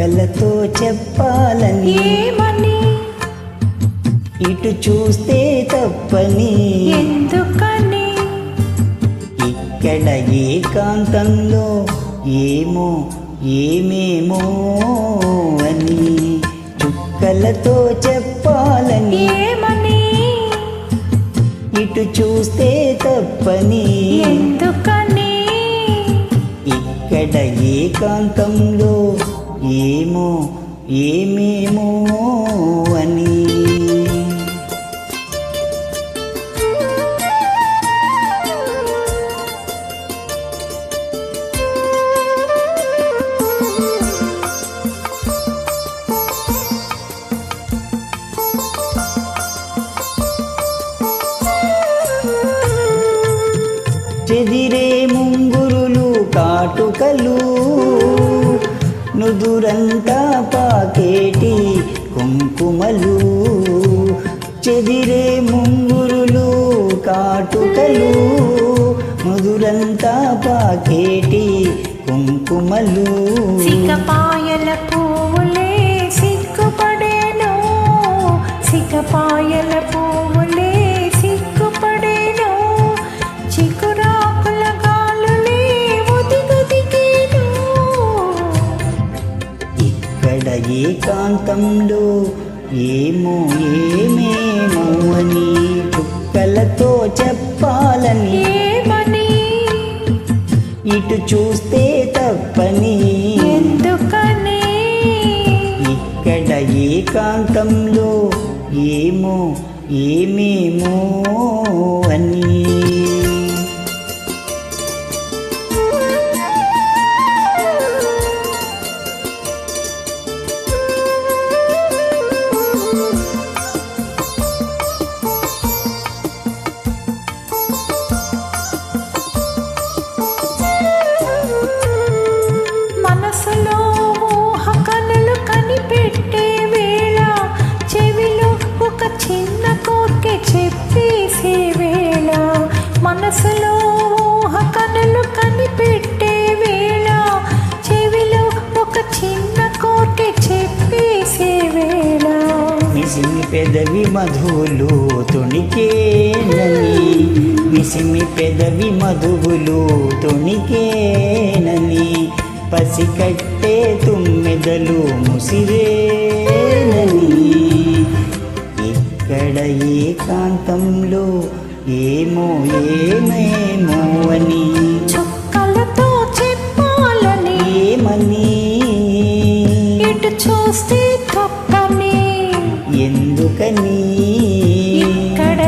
చుక్కలతో చెప్పాలని ఏమని ఇటు చూస్తే తప్పని ఎందుకని ఇక్కడ ఏకాంతంలో ఏమో ఏమేమో అని చుక్కలతో చెప్పాలని ఏమని ఇటు చూస్తే తప్పని ఎందుకని ఇక్కడ ఏకాంతంలో ఏమో ఏమేమో అని చెదిరే ముంగురులు కాటుకలు నుదురంతా పాకేటి కుంకుమలు చెదిరే ముంగురులు కాటుకలు నుదురంతా పాకేటి కుంకుమలు సిగపాయల పువ్వులే సిగ్గుపడేను సిగపాయల పువ్వులే సిగ్గుపడేను చిగురాకుల గాలులే ఒదిగొదిగేను ఇక్కడ ఏకాంతంలో ఏమో ఏమేమో అని చుక్కలతో చెప్పాలని ఏమని ఇటు చూస్తే తప్పని ఎందుకని ఇక్కడ ఏకాంతంలో ఏమో ఏమేమో అని మనసులో ఊహ కనులు కనిపెట్టే వేళ చెవిలో ఒక చిన్న కోరిక చెప్పేసే వేళ మనసులో ఊహ కనులు కనిపెట్టే వేళ చెవిలో ఒక చిన్న కోరిక చెప్పేసే వేళ మిసిమి పెదవి మధువులు తొణికేనని మిసిమి పెదవి మధువులు తొణికేనని పసికట్టే తుమ్మెదలు ముసిరేనని ఇక్కడ ఏకాంతంలో ఏమో ఏమేమో అని చుక్కలతో చెప్పాలని ఏమని ఇటు చూస్తే తప్పని ఎందుకని ఇక్కడ